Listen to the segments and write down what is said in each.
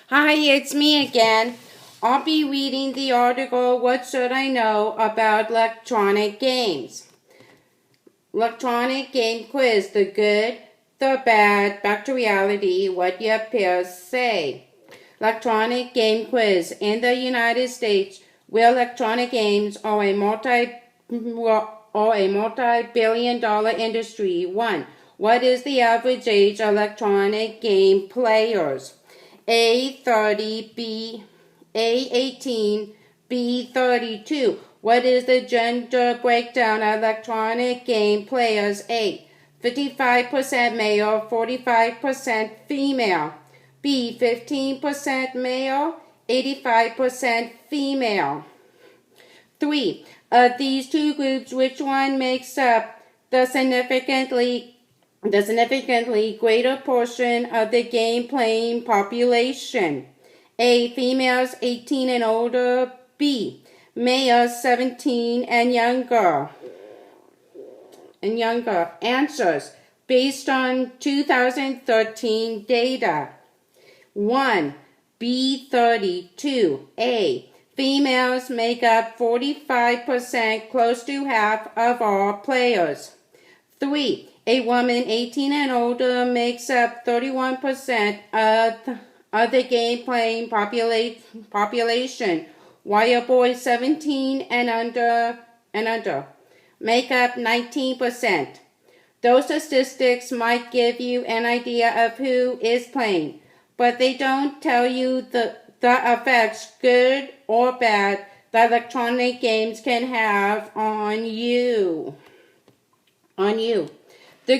Hi, it's me again. I'll be reading the article, What Should I Know About Electronic Games? Electronic Game Quiz, the good, the bad, back to reality, what your peers say. Electronic Game Quiz. In the United States, where electronic games are a multi-billion-dollar industry. 1. What is the average age of electronic game players? A 30, B A 18, B 32. What is the gender breakdown of electronic game players? A 55% male, 45% female. B 15% male, 85% female. 3. Of these two groups, which one makes up the significantly greater portion of the game playing population? A. Females 18 and older. B. Males 17 and younger. Answers based on 2013 data. 1. B 32. A. Females make up 45%, close to half of all players. 3. A woman 18 and older makes up 31% of the game playing population, while boys 17 and under make up 19%. Those statistics might give you an idea of who is playing, but they don't tell you the effects, good or bad, that electronic games can have on you. The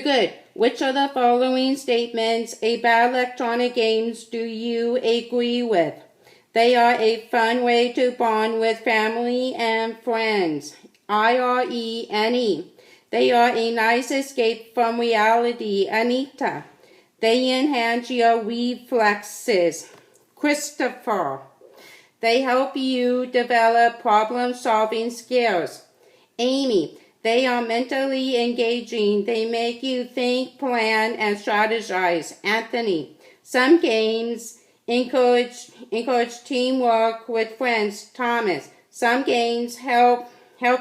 good. Which of the following statements about electronic games do you agree with? They are a fun way to bond with family and friends. IRENE. They are a nice escape from reality. Anita. They enhance your reflexes. Christopher. They help you develop problem-solving skills. Amy. They are mentally engaging. They make you think, plan, and strategize. Anthony. Some games encourage teamwork with friends. Thomas. Some games help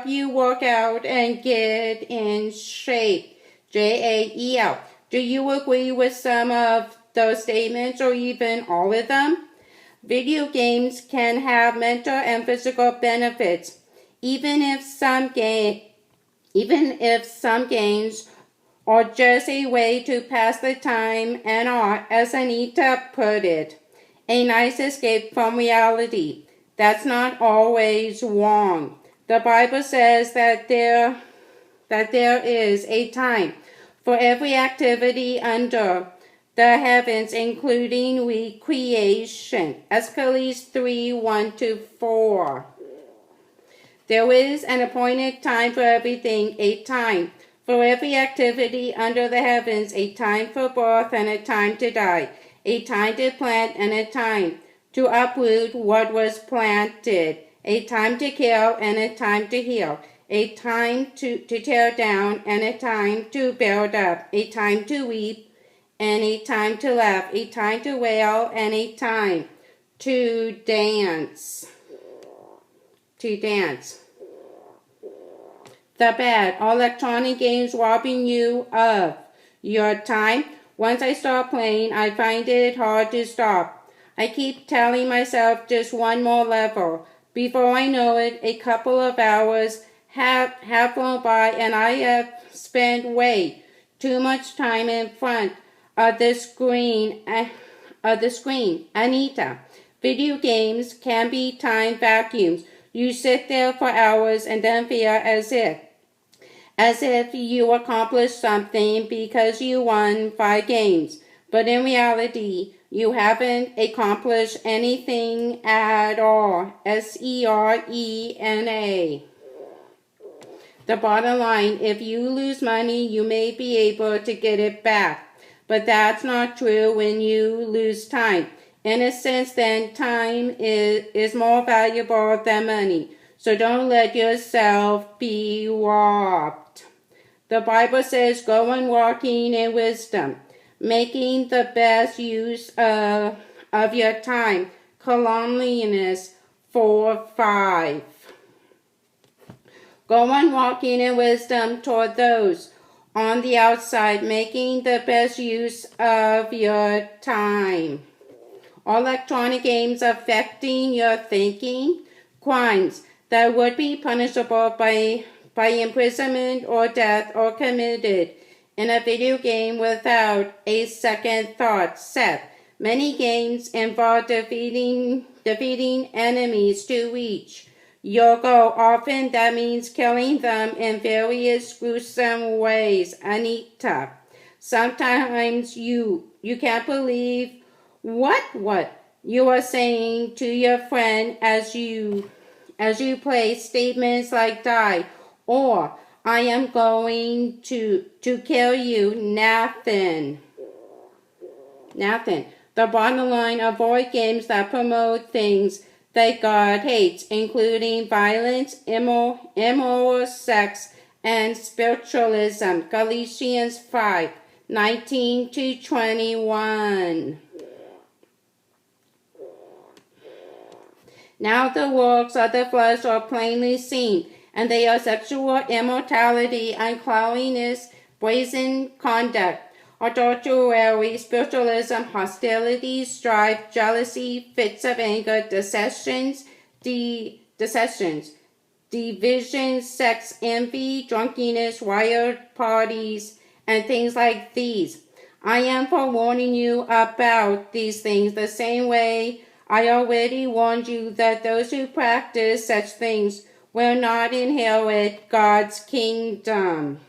you work out and get in shape. JAEL. Do you agree with some of those statements or even all of them? Video games can have mental and physical benefits, even if some games are just a way to pass the time and are, as Anita put it, a nice escape from reality. That's not always wrong. The Bible says that there is a time for every activity under the heavens, including recreation. Ecclesiastes 3:1-4. There is an appointed time for everything, a time for every activity under the heavens, a time for birth and a time to die, a time to plant and a time to uproot what was planted, a time to kill and a time to heal, a time to tear down and a time to build up, a time to weep and a time to laugh, a time to wail and a time to dance. The bad. Are electronic games robbing you of your time? Once I start playing, I find it hard to stop. I keep telling myself just one more level. Before I know it, a couple of hours have flown by and I have spent way too much time in front of the screen. Anita. Video games can be time vacuums. You sit there for hours and then feel as if you accomplished something because you won 5 games. But in reality, you haven't accomplished anything at all. SERENA. The bottom line, if you lose money, you may be able to get it back. But that's not true when you lose time. In a sense, then, time is more valuable than money. So don't let yourself be robbed. The Bible says, go on walking in wisdom, making the best use of of your time. Colossians 4:5. Go on walking in wisdom toward those on the outside, making the best use of your time. Electronic games affecting your thinking, crimes that would be punishable by imprisonment or death or committed in a video game without a second thought. Seth, many games involve defeating enemies to reach your goal. Often that means killing them in various gruesome ways. Anita, sometimes you can't believe what you are saying to your friend as you play statements like die or I am going to kill you. Nathan, the bottom line, avoid games that promote things that God hates, including violence, immoral sex, and spiritualism. Galatians 5:19-21. Now the works of the flesh are plainly seen, and they are sexual immorality, uncleanness, brazen conduct, adultery, spiritualism, hostility, strife, jealousy, fits of anger, dissensions, divisions, sex, envy, drunkenness, riot parties, and things like these. I am forewarning you about these things the same way I already warned you that those who practice such things will not inherit God's kingdom.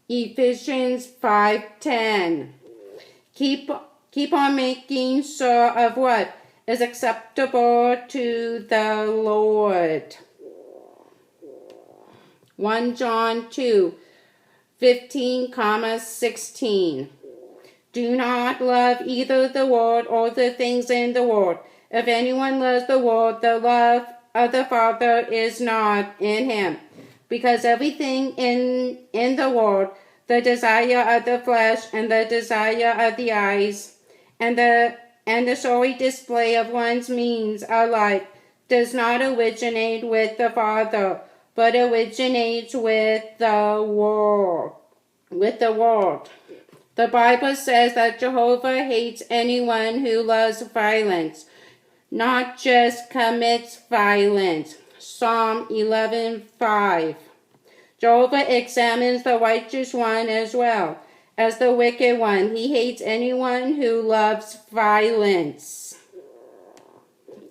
Ephesians 5:10. Keep on making sure of what is acceptable to the Lord. 1 John 2:15-16. Do not love either the world or the things in the world. If anyone loves the world, the love of the Father is not in him. Because everything in the world, the desire of the flesh and the desire of the eyes, and the sorry display of one's means of life, does not originate with the Father, but originates with the world. The Bible says that Jehovah hates anyone who loves violence, not just commits violence. Psalm 11:5. Jehovah examines the righteous one as well as the wicked one. He hates anyone who loves violence.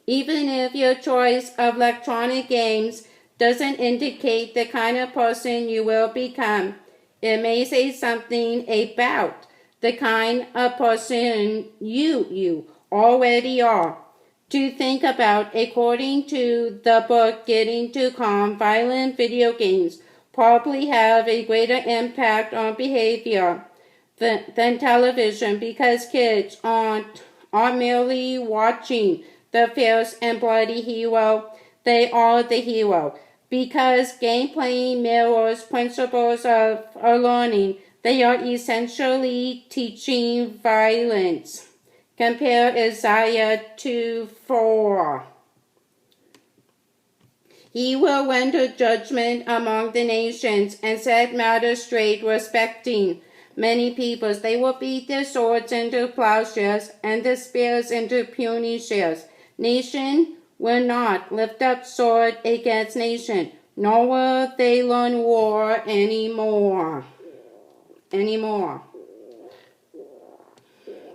Even if your choice of electronic games doesn't indicate the kind of person you will become, it may say something about the kind of person you already are. To think about, according to the book Getting to Calm, violent video games probably have a greater impact on behavior than television, because kids aren't merely watching the fierce and bloody hero, they are the hero. Because gameplay mirrors principles of learning, they are essentially teaching violence. Compare Isaiah 2:4. He will render judgment among the nations and set matters straight respecting many peoples. They will beat their swords into plowshares and their spears into puny shares. Nation will not lift up sword against nation, nor will they learn war anymore.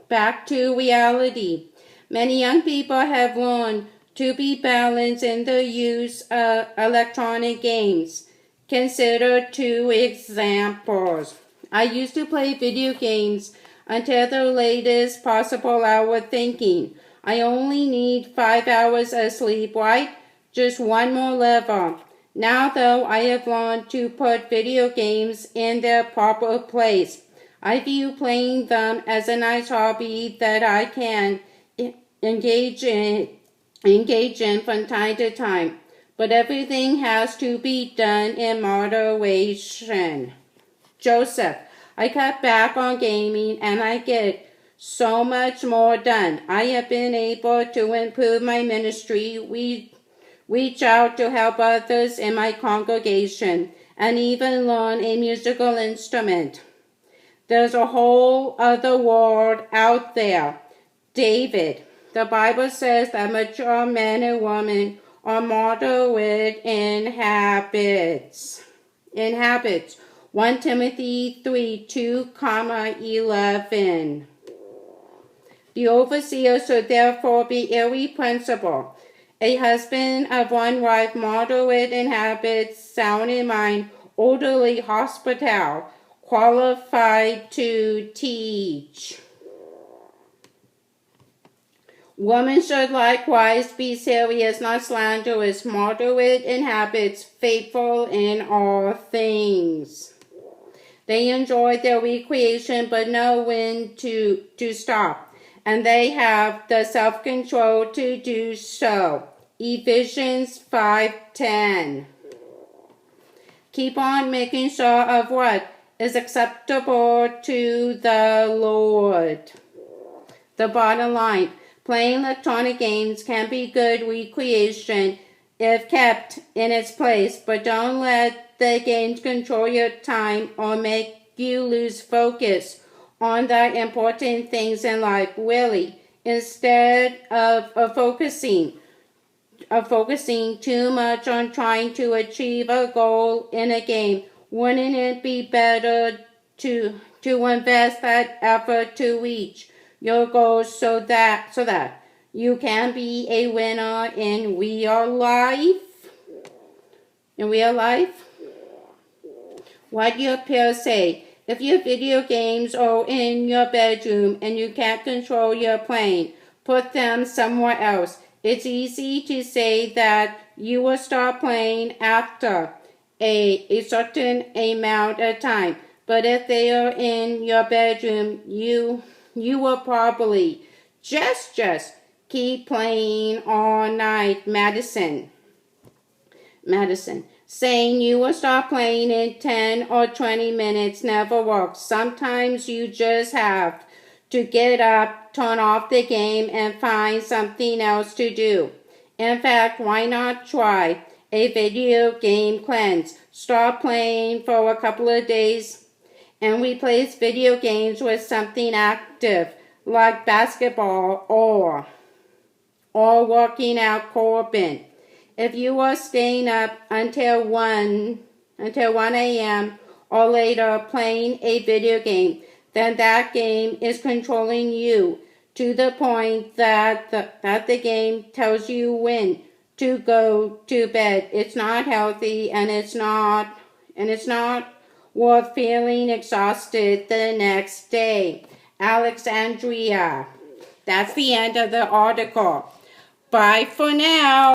Back to reality. Many young people have learned to be balanced in the use of electronic games. Consider 2 examples. I used to play video games until the latest possible hour, thinking I only need 5 hours of sleep, right? Just one more level. Now, though, I have learned to put video games in their proper place. I view playing them as a nice hobby that I can engage in from time to time. But everything has to be done in moderation. Joseph, I cut back on gaming and I get so much more done. I have been able to improve my ministry, reach out to help others in my congregation, and even learn a musical instrument. There's a whole other world out there. David. The Bible says that mature men and women are moderate in habits. 1 Timothy 3:2-11. The overseer should therefore be irrepressible, a husband of one wife, moderate in habits, sound in mind, orderly, hospitable, qualified to teach. Women should likewise be serious, not slanderous, moderate in habits, faithful in all things. They enjoy their recreation but know when to stop, and they have the self-control to do so. Ephesians 5:10. Keep on making sure of what is acceptable to the Lord. The bottom line, playing electronic games can be good recreation if kept in its place, but don't let the games control your time or make you lose focus on the important things in life, really. Instead of focusing too much on trying to achieve a goal in a game, wouldn't it be better to invest that effort to reach your goals so that you can be a winner in real life? What do your peers say? If your video games are in your bedroom and you can't control your playing, put them somewhere else. It's easy to say that you will stop playing after a certain amount of time, but if they are in your bedroom, you will probably just keep playing all night. Madison. Saying you will stop playing in 10 or 20 minutes never works. Sometimes you just have to get up, turn off the game, and find something else to do. In fact, why not try a video game cleanse? Start playing for a couple of days and replace video games with something active like basketball or working out. Corbin. If you are staying up until 1 a.m. or later playing a video game, then that game is controlling you to the point that the game tells you when to go to bed. It's not healthy, and it's not worth feeling exhausted the next day. Alexandria. That's the end of the article. Bye for now.